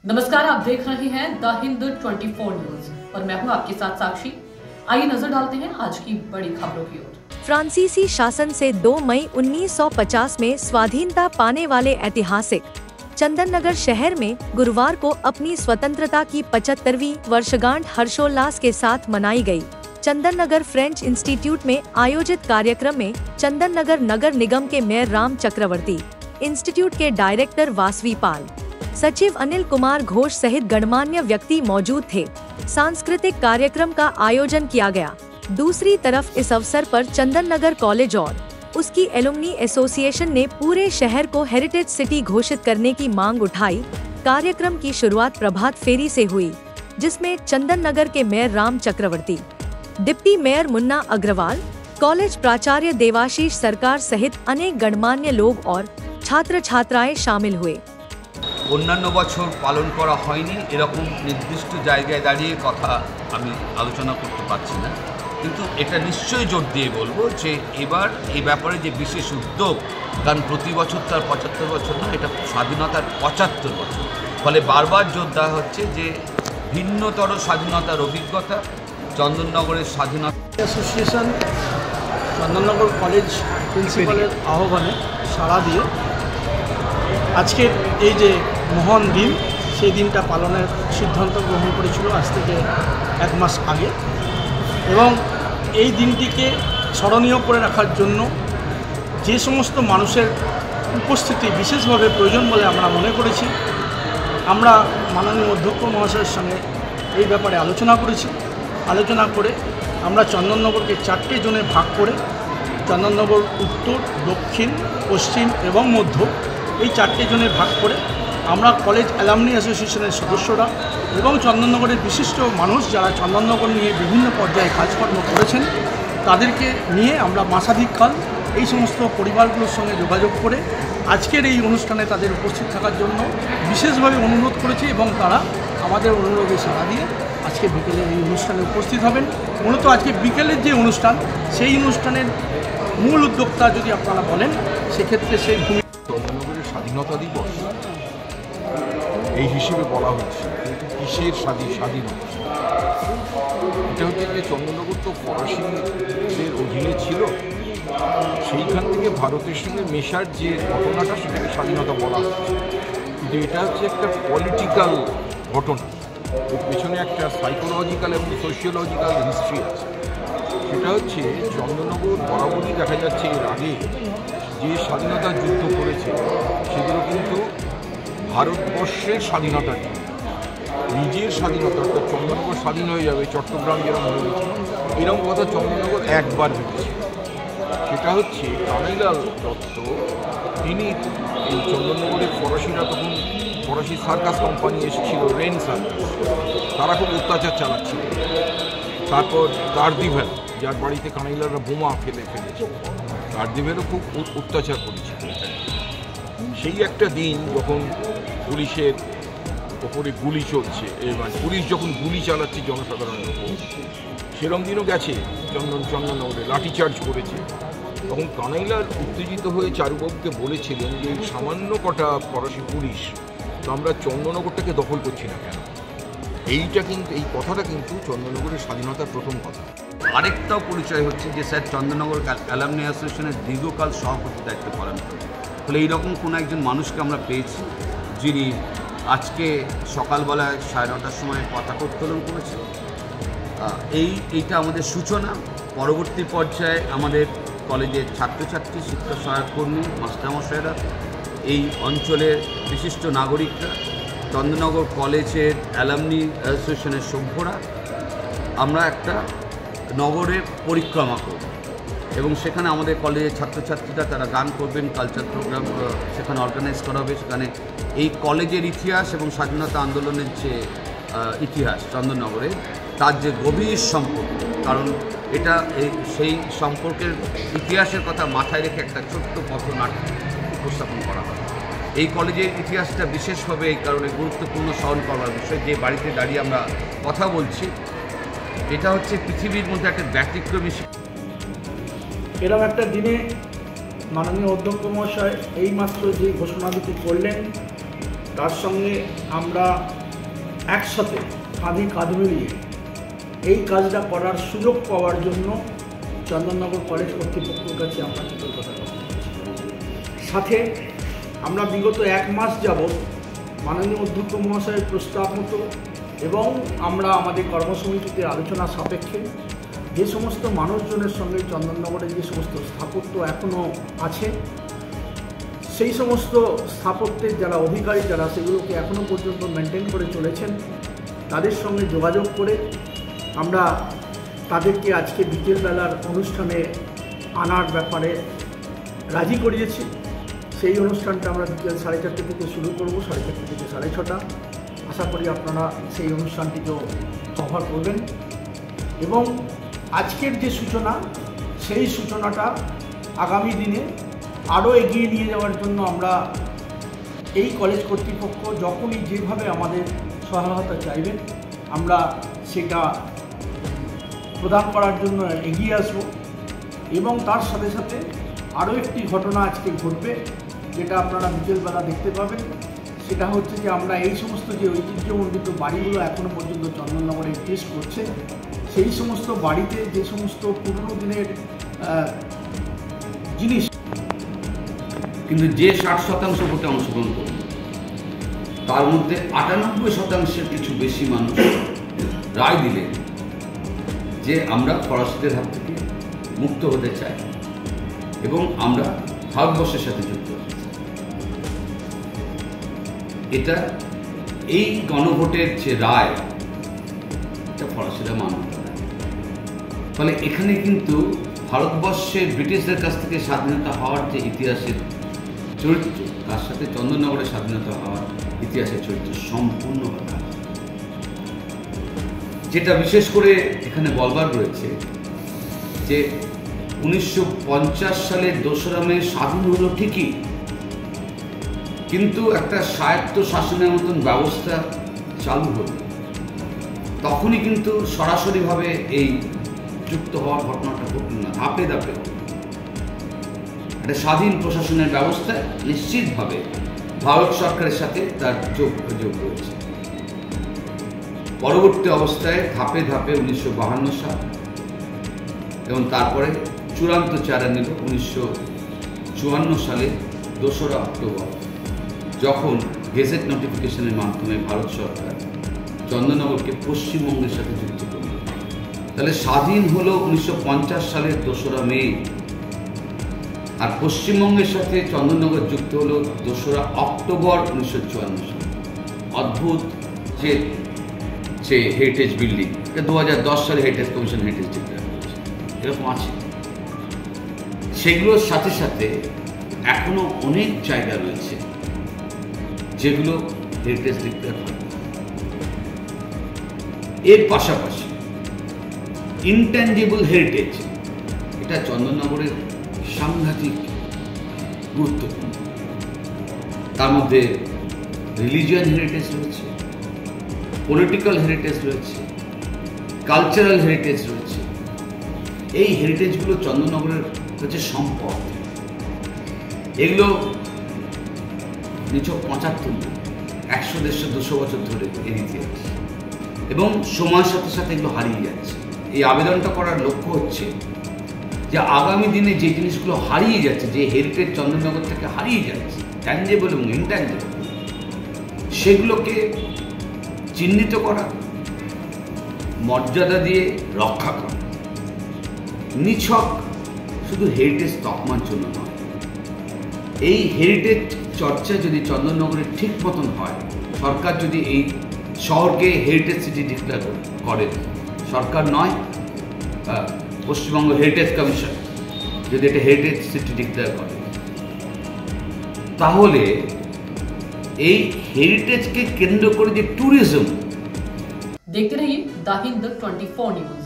नमस्कार, आप देख रहे हैं द हिंद 24 न्यूज और मैं हूं आपके साथ साक्षी। आइए नजर डालते हैं आज की बड़ी खबरों की ओर। फ्रांसीसी शासन से 2 मई 1950 में स्वाधीनता पाने वाले ऐतिहासिक चंदननगर शहर में गुरुवार को अपनी स्वतंत्रता की 75वीं वर्षगांठ हर्षोल्लास के साथ मनाई गई। चंदननगर फ्रेंच इंस्टीट्यूट में आयोजित कार्यक्रम में चंदननगर नगर निगम के मेयर राम चक्रवर्ती, इंस्टीट्यूट के डायरेक्टर वासवी पाल, सचिव अनिल कुमार घोष सहित गणमान्य व्यक्ति मौजूद थे। सांस्कृतिक कार्यक्रम का आयोजन किया गया। दूसरी तरफ इस अवसर पर चंदननगर कॉलेज और उसकी एलुमनी एसोसिएशन ने पूरे शहर को हेरिटेज सिटी घोषित करने की मांग उठाई। कार्यक्रम की शुरुआत प्रभात फेरी से हुई, जिसमें चंदननगर के mayor Ram Chakraborty, deputy mayor Munna Agarwal, college प्राचार्य देवाशीष सरकार सहित अनेक गणमान्य लोग और छात्र छात्राएं शामिल हुए। অন্যান্য বছর পালন করা হয়নি এরকম নির্দিষ্ট জায়গায় দাঁড়িয়ে কথা আমি আলোচনা করতে পারছি না, কিন্তু এটা নিশ্চয়ই জোর দিয়ে বলবো যে এবার এই ব্যাপারে যে বিশেষ উদ্যোগ, কারণ প্রতি বছর তার 75 বছর না, এটা স্বাধীনতার 75 বছর, ফলে বারবার জোর দেওয়া হচ্ছে যে ভিন্নতর স্বাধীনতার অভিজ্ঞতা চন্দননগরের স্বাধীনতা অ্যাসোসিয়েশন চন্দননগর কলেজ প্রিন্সিপালের আহ্বানে সাড়া দিয়ে আজকের এই যে মহান দিন, সেই দিনটা পালনের সিদ্ধান্ত গ্রহণ করেছিল আজ থেকে 1 মাস আগে, এবং এই দিনটিকে স্মরণীয় করে রাখার জন্য যে সমস্ত মানুষের উপস্থিতি বিশেষভাবে প্রয়োজন বলে আমরা মনে করেছি, আমরা মাননীয় অধ্যক্ষ মহাশয়ের সঙ্গে এই ব্যাপারে আলোচনা করেছি। আলোচনা করে আমরা চন্দননগরকে 4টে জোনে ভাগ করে চন্দননগর উত্তর, দক্ষিণ, পশ্চিম এবং মধ্য, এই 4টে জোনে ভাগ করে আমরা কলেজ অ্যালামনি অ্যাসোসিয়েশনের সদস্যরা এবং চন্দননগরের বিশিষ্ট মানুষ যারা চন্দননগর নিয়ে বিভিন্ন পর্যায়ে কাজকর্ম করেছেন তাদেরকে নিয়ে আমরা মাসাধিককাল এই সমস্ত পরিবারগুলোর সঙ্গে যোগাযোগ করে আজকের এই অনুষ্ঠানে তাদের উপস্থিত থাকার জন্য বিশেষভাবে অনুরোধ করেছি, এবং তারা আমাদের অনুরোধে সাড়া দিয়ে আজকে বিকেলে এই অনুষ্ঠানে উপস্থিত হবেন। মূলত আজকে বিকেলের যে অনুষ্ঠান, সেই অনুষ্ঠানের মূল উদ্যোক্তা যদি আপনারা বলেন, সেক্ষেত্রে সেই চন্দননগরের স্বাধীনতা দিবস এই হিসেবে বলা হচ্ছে, কিন্তু কিসের স্বাধীনতা? এটা হচ্ছে যে চন্দননগর তো ফরাসিদের অধীনে ছিল, সেইখান থেকে ভারতের সঙ্গে মেশার যে ঘটনাটা, সেটাকে স্বাধীনতা বলা হচ্ছে, কিন্তু এটা হচ্ছে একটা পলিটিক্যাল ঘটনা। এর পেছনে একটা সাইকোলজিক্যাল এবং সোশিওলজিক্যাল হিস্ট্রি আছে। সেটা হচ্ছে চন্দননগর বরাবরই দেখা যাচ্ছে এর আগে যে স্বাধীনতা যুদ্ধ করেছে সেগুলো কিন্তু ভারতবর্ষের স্বাধীনতা নিয়ে, নিজের স্বাধীনতা, অর্থাৎ চন্দননগর স্বাধীন হয়ে যাবে, চট্টগ্রাম যেরকম হয়েছে, এরকম কথা চন্দননগর একবার ভেবেছে। সেটা হচ্ছে কানাইলাল দত্ত, তিনি এই চন্দননগরের ফরাসিরা, তখন ফরাসি সার্কাস কোম্পানি এসেছিল, রেন সার্কাস, তারা খুব অত্যাচার চালাচ্ছিল। তারপর গার্দিভেল, যার বাড়িতে কানাইলালরা বোমা ফেলেছে, গার্দিভেলও খুব অত্যাচার করেছিল। সেই একটা দিন যখন পুলিশের ওপরে গুলি চলছে, এবার পুলিশ যখন গুলি চালাচ্ছে জনসাধারণের ওপর, সেরকম দিনও গেছে চন্দননগরে লাঠিচার্জ করেছে। তখন কানাইলাল উত্তেজিত হয়ে চারুবাবুকে বলেছিলেন যে সামান্য কটা ফরাসি পুলিশ, তো আমরা চন্দননগরটাকে দখল করছি না কেন? এইটা কিন্তু, এই কথাটা কিন্তু চন্দননগরের স্বাধীনতার প্রথম কথা। আরেকটাও পরিচয় হচ্ছে যে স্যার চন্দননগর অ্যালামনি অ্যাসোসিয়েশনের দীর্ঘকাল সভাপতি দায়িত্ব পালন করেন। ফলে এইরকম কোনো একজন মানুষকে আমরা পেয়েছি যিনি আজকে সকালবেলায় 9:30টার সময় পতাকা উত্তোলন করেছেন। এইটা আমাদের সূচনা। পরবর্তী পর্যায়ে আমাদের কলেজের ছাত্রছাত্রী, শিক্ষক সহায়ক কর্মী, মাস্টারমশাইরা, এই অঞ্চলের বিশিষ্ট নাগরিকরা, চন্দননগর কলেজের অ্যালামনি অ্যাসোসিয়েশনের সভ্যরা, আমরা একটা নগরের পরিক্রমা করব এবং সেখানে আমাদের কলেজের ছাত্রছাত্রীরা তারা গান করবেন, কালচার প্রোগ্রাম সেখানে অর্গানাইজ করা হবে। সেখানে এই কলেজের ইতিহাস এবং স্বাধীনতা আন্দোলনের যে ইতিহাস চন্দননগরে, তার যে গভীর সম্পর্ক, কারণ এটা সেই সম্পর্কের ইতিহাসের কথা মাথায় রেখে একটা ছোট্ট পথনাট্য উপস্থাপন করা হয়। এই কলেজের ইতিহাসটা বিশেষভাবে এই কারণে গুরুত্বপূর্ণ স্মরণ করার বিষয়। যে বাড়িতে দাঁড়িয়ে আমরা কথা বলছি, এটা হচ্ছে পৃথিবীর মধ্যে একটা ব্যতিক্রমী। এরকম একটা দিনে মাননীয় অধ্যক্ষ মহাশয় এইমাত্র যে ঘোষণা দুটি করলেন, তার সঙ্গে আমরা একসাথে কাঁধে কাঁধ মিলিয়ে এই কাজটা করার সুযোগ পাওয়ার জন্য চন্দননগর কলেজ কর্তৃপক্ষের কাছে আমরা কৃতজ্ঞতা জ্ঞাপন করছি। সাথে আমরা বিগত 1 মাস যাবৎ মাননীয় অধ্যক্ষ মহাশয়ের প্রস্তাব মতো এবং আমরা আমাদের কর্মসমিতিতে আলোচনা সাপেক্ষে যে সমস্ত মানুষজনের সঙ্গে চন্দননগরে যে সমস্ত স্থাপত্য এখনও আছে, সেই সমস্ত স্থাপত্যের যারা অধিকারী যারা সেগুলোকে এখনও পর্যন্ত মেনটেন করে চলেছেন, তাদের সঙ্গে যোগাযোগ করে আমরা তাদেরকে আজকে বিকেলবেলার অনুষ্ঠানে আনার ব্যাপারে রাজি করিয়েছি। সেই অনুষ্ঠানটা আমরা বিকেল 4:30 থেকে শুরু করব, 4:30 থেকে 6:30। আশা করি আপনারা সেই অনুষ্ঠানটিকেও কভার করবেন এবং আজকের যে সূচনা, সেই সূচনাটা আগামী দিনে আরও এগিয়ে নিয়ে যাওয়ার জন্য আমরা এই কলেজ কর্তৃপক্ষ যখনই যেভাবে আমাদের সহায়তা চাইবেন আমরা সেটা প্রদান করার জন্য এগিয়ে আসব। এবং তার সাথে সাথে আরও একটি ঘটনা আজকে ঘটবে, যেটা আপনারা বিকেলবেলা দেখতে পাবেন। সেটা হচ্ছে যে আমরা এই সমস্ত যে ঐতিহ্যমণ্ডিত বাড়িগুলো এখনও পর্যন্ত চন্দননগরে এক্সিস্ট করছে, সেই সমস্ত বাড়িতে যে সমস্ত পুরনো দিনের জিনিস, কিন্তু যে 60% ভোটে অংশগ্রহণ করবে তার মধ্যে 98%-এর কিছু বেশি মানুষ রায় দিলেন যে আমরা ফরাসিদের হাত থেকে মুক্ত হতে চাই এবং আমরা ভারতবর্ষের সাথে যুক্ত হতে চাই। এটা এই গণভোটের যে রায়, এটা ফরাসিরা মান্যতা দেয়। ফলে এখানে কিন্তু ভারতবর্ষের ব্রিটিশদের কাছ থেকে স্বাধীনতা হওয়ার যে ইতিহাসের চরিত্র, তার সাথে চন্দননগরের স্বাধীনতা হওয়ার ইতিহাসের চরিত্র সম্পূর্ণ কথা। যেটা বিশেষ করে এখানে বলবার রয়েছে যে 1950 সালের 2রা মে স্বাধীন হলো ঠিকই, কিন্তু একটা স্বায়ত্ত শাসনের মতন ব্যবস্থা চালু হলো। তখনই কিন্তু সরাসরিভাবে এই যুক্ত হওয়ার ঘটনাটা ঘটল না, ধাপে ধাপে একটা স্বাধীন প্রশাসনের ব্যবস্থা নিশ্চিতভাবে ভারত সরকারের সাথে তার যোগ রয়েছে। পরবর্তী অবস্থায় ধাপে ধাপে 1952 সাল এবং তারপরে চূড়ান্ত চারা নিল 1954 সালে 2রা অক্টোবর, যখন গেজেট নোটিফিকেশনের মাধ্যমে ভারত সরকার চন্দননগরকে পশ্চিমবঙ্গের সাথে যুক্ত করল। তাহলে স্বাধীন হলো 1950 সালের 2রা মে, আর পশ্চিমবঙ্গের সাথে চন্দননগর যুক্ত হলো 2রা অক্টোবর 1954 সালে। অদ্ভুত যে হেরিটেজ বিল্ডিং, এটা 2010 সালে হেরিটেজ কমিশন হেরিটেজ ডিক্লেয়ার করেছে, এরকম আছে। সেগুলোর সাথে সাথে এখনো অনেক জায়গা রয়েছে যেগুলো হেরিটেজ ডিক্লেয়ার হয়। এর পাশাপাশি ইনট্যাঞ্জিবল হেরিটেজ, এটা চন্দননগরের সাংঘাতিক গুরুত্বপূর্ণ। তার মধ্যে রিলিজিয়ান হেরিটেজ রয়েছে, পলিটিক্যাল হেরিটেজ রয়েছে, কালচারাল হেরিটেজ রয়েছে। এই হেরিটেজগুলো চন্দননগরের হচ্ছে সম্পদ। এগুলো নিছক 75 না, 100, 150, 200 বছর ধরে এর ইতিহাস, এবং সময়ের সাথে সাথে এগুলো হারিয়ে যাচ্ছে। এই আবেদনটা করার লক্ষ্য হচ্ছে যে আগামী দিনে যে জিনিসগুলো হারিয়ে যাচ্ছে, যে হেরিটেজ চন্দননগর থেকে হারিয়ে যাচ্ছে, ট্যাঞ্জেবল এবং ইনট্যাঞ্জেবল, সেগুলোকে চিহ্নিত করা, মর্যাদা দিয়ে রক্ষা করা, নিছক শুধু হেরিটেজ তকমার জন্য নয়। এই হেরিটেজ চর্চা যদি চন্দননগরের ঠিক মতন হয়, সরকার যদি এই শহরকে হেরিটেজ সিটি ডিক্লেয়ার করে, সরকার নয়, পশ্চিমবঙ্গ হেরিটেজ কমিশন যদি এটা হেরিটেজ সিটি ডিক্লেয়ার করে, তাহলে এই হেরিটেজকে কেন্দ্র করে যে ট্যুরিজম। देखते रहिए द हिंद 24 न्यूज।